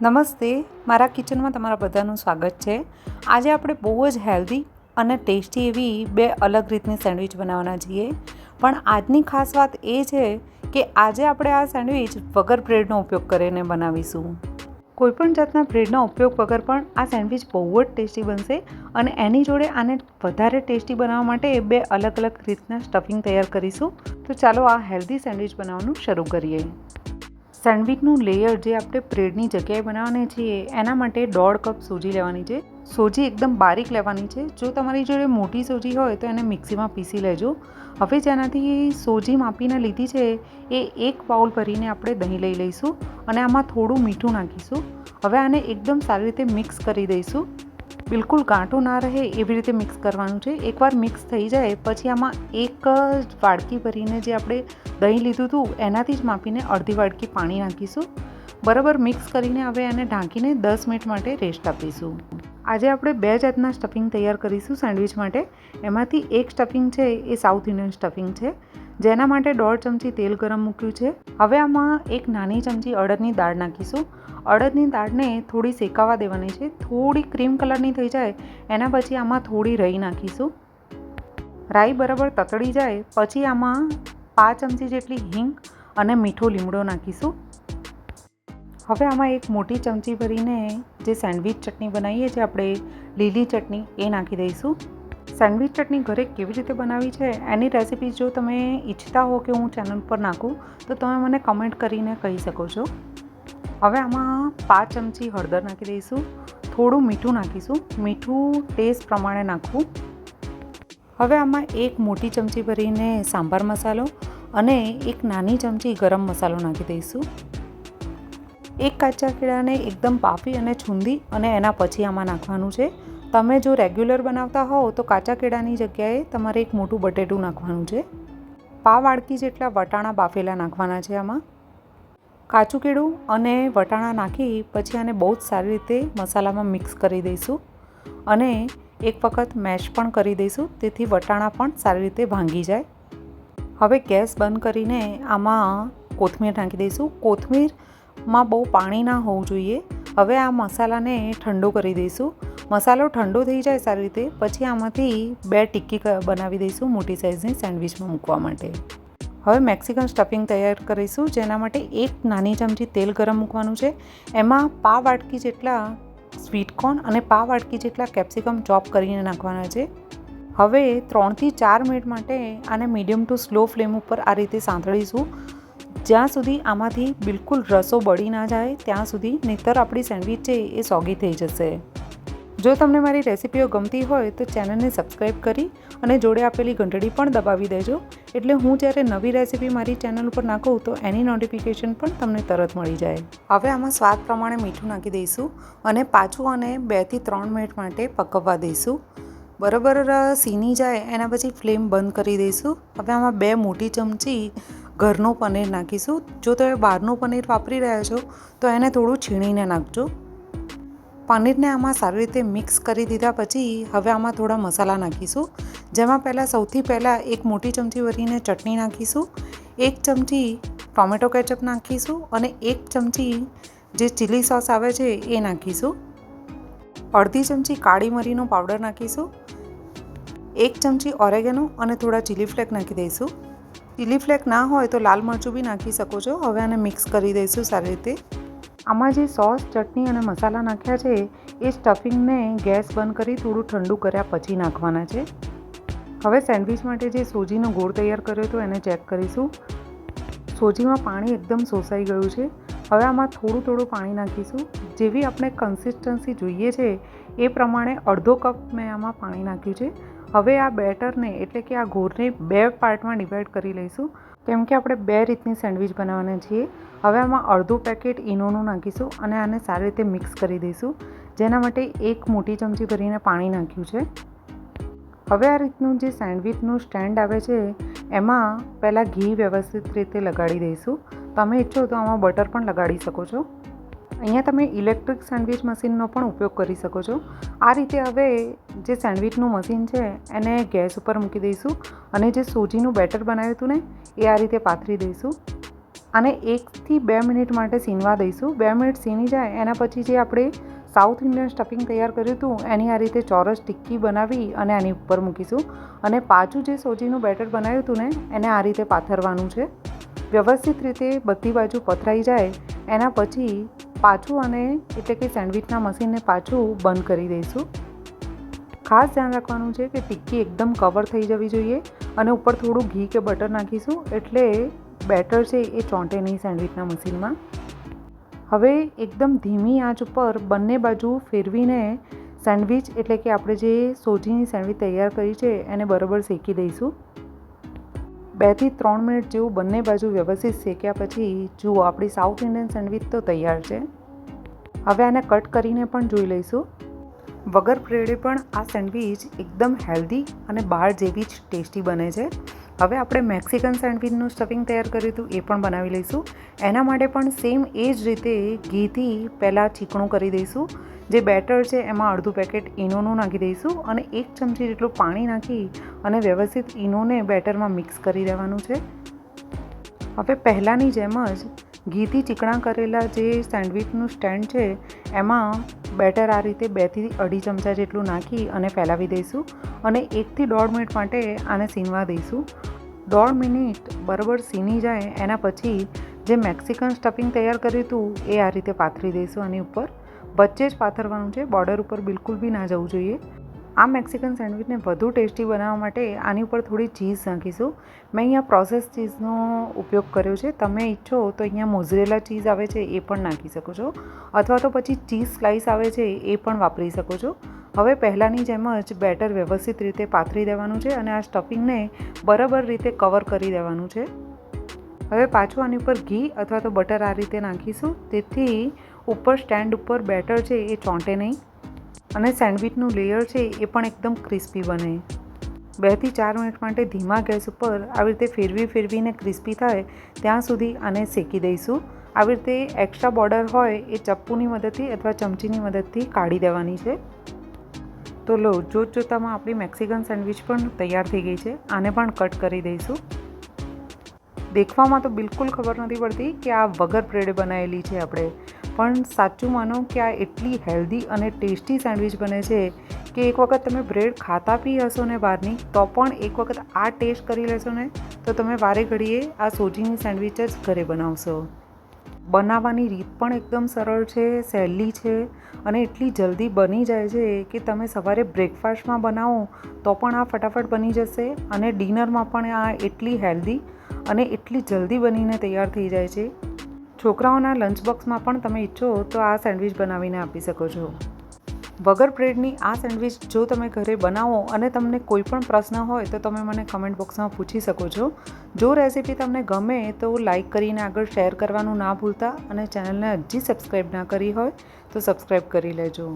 નમસ્તે, મારા કિચનમાં તમારા બધાનું સ્વાગત છે। આજે આપણે બહુ જ હેલ્ધી અને ટેસ્ટી એવી બે અલગ રીતની સેન્ડવિચ બનાવવાના છીએ। પણ આજની ખાસ વાત એ છે કે આજે આપણે આ સેન્ડવિચ વગર બ્રેડનો ઉપયોગ કરીને બનાવીશું। કોઈપણ જાતના બ્રેડના ઉપયોગ વગર પણ આ સેન્ડવિચ બહુ જ ટેસ્ટી બનશે અને એની જોડે આને વધારે ટેસ્ટી બનાવવા માટે બે અલગ અલગ રીતના સ્ટફિંગ તૈયાર કરીશું। તો ચાલો આ હેલ્ધી સેન્ડવિચ બનાવવાનું શરૂ કરીએ। સેન્ડવિચનું લેયર જે આપણે બ્રેડની જગ્યાએ બનાવવાની છીએ એના માટે 1.5 કપ સોજી લેવાની છે। સોજી એકદમ બારીક લેવાની છે। જો તમારી જોડે મોટી સોજી હોય તો એને મિક્સીમાં પીસી લેજો। હવે જેનાથી સોજી માપીને લીધી છે એ 1 બાઉલ ભરીને આપણે દહીં લઈ લઈશું અને આમાં થોડું મીઠું નાખીશું। હવે આને એકદમ સારી રીતે મિક્સ કરી દઈશું। બિલકુલ ગાંઠો ના રહે એવી રીતે મિક્સ કરવાનું છે। એકવાર મિક્સ થઈ જાય પછી આમાં એક વાડકી ભરીને જે આપણે દહીં લીધું હતું એનાથી જ માપીને અડધી વાડકી પાણી નાખીશું। બરાબર મિક્સ કરીને હવે એને ઢાંકીને 10 મિનિટ માટે રેસ્ટ આપીશું। આજે આપણે બે જાતના સ્ટફિંગ તૈયાર કરીશું સેન્ડવિચ માટે। એમાંથી એક સ્ટફિંગ છે એ સાઉથ ઇન્ડિયન સ્ટફિંગ છે, જેના માટે 1.5 ચમચી તેલ ગરમ મૂક્યું છે। હવે આમાં એક નાની ચમચી અડદની દાળ નાખીશું। અડદની દાળને થોડી શેકાવા દેવાની છે। થોડી ક્રીમ કલરની થઈ જાય એના પછી આમાં થોડી રાઈ નાખીશું। રાઈ બરાબર તતડી જાય પછી આમાં 5 ચમચી જેટલી હિંગ અને મીઠો લીમડો નાખીશું। હવે આમાં એક મોટી ચમચી ભરીને જે સેન્ડવિચ ચટણી બનાવીએ છીએ આપણે લીલી ચટણી એ નાખી દઈશું। સેન્ડવિચ ચટણી ઘરે કેવી રીતે બનાવી છે એની રેસીપી જો તમે ઈચ્છતા હો કે હું ચેનલ પર નાખું તો તમે મને કમેન્ટ કરીને કહી શકો છો। હવે આમાં 5 ચમચી હળદર નાખી દઈશું। થોડું મીઠું નાખીશું। મીઠું ટેસ્ટ પ્રમાણે નાખવું। હવે આમાં એક મોટી ચમચી ભરીને સાંભાર મસાલો અને એક નાની ચમચી ગરમ મસાલો નાખી દઈશું। એક કાચા કેળાને એકદમ બાફી અને છૂંદી અને એના પછી આમાં નાખવાનું છે। તમે જો રેગ્યુલર બનાવતા હોવ તો કાચા કેળાની જગ્યાએ તમારે એક મોટું બટેટું નાખવાનું છે। પાવ વાડકી જેટલા વટાણા બાફેલા નાખવાના છે આમાં। કાચું કેળું અને વટાણા નાખી પછી આને બહુ જ સારી રીતે મસાલામાં મિક્સ કરી દઈશું અને એક વખત મેશ પણ કરી દઈશું તેથી વટાણા પણ સારી રીતે ભાંગી જાય। હવે ગેસ બંધ કરીને આમાં કોથમીર નાખી દઈશું। કોથમીરમાં બહુ પાણી ના હોવું જોઈએ। હવે આ મસાલાને ઠંડો કરી દઈશું। મસાલો ઠંડો થઈ જાય સારી રીતે પછી આમાંથી 2 ટિક્કી બનાવી દઈશું મોટી સાઇઝની સેન્ડવિચમાં મૂકવા માટે। હવે મેક્સિકન સ્ટફિંગ તૈયાર કરીશું, જેના માટે એક નાની ચમચી તેલ ગરમ મૂકવાનું છે। એમાં પાવ વાટકી જેટલા સ્વીટકોર્ન અને પાવ વાટકી જેટલા કેપ્સિકમ ચોપ કરીને નાખવાના છે। હવે 3 થી 4 મિનિટ માટે આને મીડિયમ ટુ સ્લો ફ્લેમ ઉપર આ રીતે સાંતળીશું જ્યાં સુધી આમાંથી બિલકુલ રસો બળી ના જાય ત્યાં સુધી, નહીંતર આપણી સેન્ડવિચ છે એ સોગી થઈ જશે। જો તમને મારી રેસીપીઓ ગમતી હોય તો ચેનલને સબસ્ક્રાઈબ કરી અને જોડે આપેલી ઘંટડી પણ દબાવી દેજો, એટલે હું જ્યારે નવી રેસીપી મારી ચેનલ ઉપર નાખું તો એની નોટિફિકેશન પણ તમને તરત મળી જાય। હવે આમાં સ્વાદ પ્રમાણે મીઠું નાખી દઈશું અને પાછું આને 2 થી 3 મિનિટ માટે પકવવા દઈશું। બરાબર સીની જાય એના પછી ફ્લેમ બંધ કરી દઈશું। હવે આમાં 2 મોટી ચમચી ઘરનું પનીર નાખીશું। જો તમે બહારનું પનીર વાપરી રહ્યા છો તો એને થોડું છીણીને નાખજો। પનીરને આમાં સારી રીતે મિક્સ કરી દીધા પછી હવે આમાં થોડા મસાલા નાખીશું, જેમાં સૌથી પહેલાં એક મોટી ચમચી ભરીને ચટણી નાખીશું, 1 ચમચી ટોમેટો કેચઅપ નાખીશું અને 1 ચમચી જે ચીલી સોસ આવે છે એ નાખીશું। અડધી ચમચી કાળી મરીનો પાવડર નાખીશું, 1 ચમચી ઓરેગેનો અને થોડા ચીલી ફ્લેક નાખી દઈશું। ચીલી ફ્લેક ના હોય તો લાલ મરચું બી નાખી શકો છો। હવે આને મિક્સ કરી દઈશું સારી રીતે। આમાં જે સોસ, ચટણી અને મસાલા નાખ્યા છે એ સ્ટફિંગને ગેસ બંધ કરી થોડું ઠંડુ કર્યા પછી નાખવાના છે। હવે સેન્ડવિચ માટે જે સોજીનો ગોળ તૈયાર કર્યો હતો એને ચેક કરીશું। સોજીમાં પાણી એકદમ શોષાઈ ગયું છે। હવે આમાં થોડું પાણી નાખીશું। જેવી આપણે કન્સિસ્ટન્સી જોઈએ છે એ પ્રમાણે અડધો કપ મેં આમાં પાણી નાખ્યું છે। હવે આ બેટરને એટલે કે આ ગોળને 2 પાર્ટમાં ડિવાઈડ કરી લઈશું, કેમ કે આપણે 2 રીતની સેન્ડવિચ બનાવવાના છીએ। હવે આમાં અડધું પેકેટ ઈનોનું નાખીશું અને આને સારી રીતે મિક્સ કરી દઈશું, જેના માટે 1 મોટી ચમચી ભરીને પાણી નાખ્યું છે। હવે આ રીતનું જે સેન્ડવિચનું સ્ટેન્ડ આવે છે એમાં પહેલાં ઘી વ્યવસ્થિત રીતે લગાડી દઈશું। તમે ઈચ્છો તો આમાં બટર પણ લગાડી શકો છો। અહીંયા તમે ઇલેક્ટ્રિક સેન્ડવિચ મશીનનો પણ ઉપયોગ કરી શકો છો। આ રીતે હવે જે સેન્ડવિચનું મશીન છે એને ગેસ ઉપર મૂકી દઈશું અને જે સોજીનું બેટર બનાવ્યું હતું ને એ આ રીતે પાથરી દઈશું। આને 1 થી 2 મિનિટ માટે સીનવા દઈશું. 2 મિનિટ સીની જાય એના પછી જે આપણે સાઉથ ઇન્ડિયન સ્ટફિંગ તૈયાર કર્યું હતું એની આ રીતે ચોરસ ટિક્કી બનાવી અને આની ઉપર મૂકીશું. અને પાછું જે સોજીનું બેટર બનાવ્યું હતું ને એને આ રીતે પાથરવાનું છે. વ્યવસ્થિત રીતે બધી બાજુ પથરાઈ જાય એના પછી પાછું અને એટલે કે સેન્ડવિચના મશીનને પાછું બંધ કરી દઈશું. ખાસ ધ્યાન રાખવાનું છે કે ટિક્કી એકદમ કવર થઈ જવી જોઈએ અને ઉપર થોડું ઘી કે બટર નાખીશું એટલે બેટર છે એ ચોંટે નહીં સેન્ડવિચના મશીનમાં. હવે એકદમ ધીમી આંચ ઉપર બંને બાજુ ફેરવીને સેન્ડવિચ એટલે કે આપણે જે સોજીની સેન્ડવિચ તૈયાર કરી છે એને બરાબર શેકી દઈશું. 2 થી 3 મિનિટ જેવું બંને બાજુ વ્યવસ્થિત શેક્યા પછી જુઓ આપણી સાઉથ ઇન્ડિયન સેન્ડવિચ તો તૈયાર છે. હવે આને કટ કરીને પણ જોઈ લઈશું. વગર બ્રેડે પણ આ સેન્ડવિચ એકદમ હેલ્ધી અને બહાર જેવી જ ટેસ્ટી બને છે. હવે આપણે મેક્સિકન સેન્ડવિચનું સ્ટફિંગ તૈયાર કર્યું હતું એ પણ બનાવી લઈશું. એના માટે પણ સેમ એ જ રીતે ઘીથી પહેલાં ચીકણું કરી દઈશું. જે બેટર છે એમાં અડધું પેકેટ ઈનોનું નાખી દઈશું અને 1 ચમચી જેટલું પાણી નાખી અને વ્યવસ્થિત ઈનોને બેટરમાં મિક્સ કરી દેવાનું છે. હવે પહેલાંની જેમ જ ઘીથી ચીકણા કરેલા જે સેન્ડવિચનું સ્ટેન્ડ છે એમાં બેટર આ રીતે 2 થી 2.5 ચમચા જેટલું નાખી અને ફેલાવી દઈશું અને 1 થી 1.5 મિનિટ માટે આને સીનવા દઈશું. 1.5 મિનિટ બરાબર સીની જાય એના પછી જે મેક્સિકન સ્ટફિંગ તૈયાર કર્યું હતું એ આ રીતે પાથરી દઈશું આની ઉપર. વચ્ચે જ પાથરવાનું છે, બોર્ડર ઉપર બિલકુલ બી ના જવું જોઈએ. આ મેક્સિકન સેન્ડવિચને વધુ ટેસ્ટી બનાવવા માટે આની ઉપર થોડી ચીઝ નાખીશું. મેં અહીંયા પ્રોસેસ ચીઝનો ઉપયોગ કર્યો છે. તમે ઈચ્છો તો અહીંયા મોઝરેલા ચીઝ આવે છે એ પણ નાખી શકો છો અથવા તો પછી ચીઝ સ્લાઇસ આવે છે એ પણ વાપરી શકો છો. હવે પહેલાંની જેમ જ બેટર વ્યવસ્થિત રીતે પાથરી દેવાનું છે અને આ સ્ટફિંગને બરાબર રીતે કવર કરી દેવાનું છે. હવે પાછું આની ઉપર ઘી અથવા તો બટર આ રીતે નાખીશું તેથી ઉપર સ્ટેન્ડ ઉપર બેટર છે એ ચોંટે નહીં અને સેન્ડવિચનું લેયર છે એ પણ એકદમ ક્રિસ્પી બને. 2 થી 4 મિનિટ માટે ધીમા ગેસ ઉપર આવી રીતે ફેરવીને ક્રિસ્પી થાય ત્યાં સુધી આને શેકી દઈશું. આવી રીતે એક્સ્ટ્રા બોર્ડર હોય એ ચપ્પુની મદદથી અથવા ચમચીની મદદથી કાઢી દેવાની છે. તો લો જોતામાં આપણી મેક્સિકન સેન્ડવિચ પણ તૈયાર થઈ ગઈ છે. આને પણ કટ કરી દઈશું. દેખવામાં તો બિલકુલ ખબર નથી પડતી કે આ વગર બ્રેડે બનાવેલી છે આપણે, પણ સાચું માનો કે આ એટલી હેલ્ધી અને ટેસ્ટી સેન્ડવિચ બને છે કે એક વખત તમે બ્રેડ ખાતા બી હશો ને બહારની તો પણ એક વખત આ ટેસ્ટ કરી લેશો ને તો તમે વારે ઘડીએ આ સોજીની સેન્ડવિચ જ ઘરે બનાવશો. બનાવવાની રીત પણ એકદમ સરળ છે, સહેલી છે અને એટલી જલ્દી બની જાય છે કે તમે સવારે બ્રેકફાસ્ટમાં બનાવો તો પણ આ ફટાફટ બની જશે અને ડિનરમાં પણ આ એટલી હેલ્ધી અને એટલી જલ્દી બનીને તૈયાર થઈ જાય છે. છોકરાઓના લંચ બોક્સમાં પણ તમે ઈચ્છો તો આ સેન્ડવિચ બનાવીને આપી શકો છો. વગર બ્રેડની આ સેન્ડવિચ જો તમે ઘરે બનાવો અને તમને કોઈ પણ પ્રશ્ન હોય તો તમે મને કમેન્ટ બોક્સમાં પૂછી શકો છો. જો રેસિપી તમને ગમે તો લાઈક કરીને આગળ શેર કરવાનું ના ભૂલતા અને ચેનલને હજી સબસ્ક્રાઈબ ના કરી હોય તો સબસ્ક્રાઈબ કરી લેજો.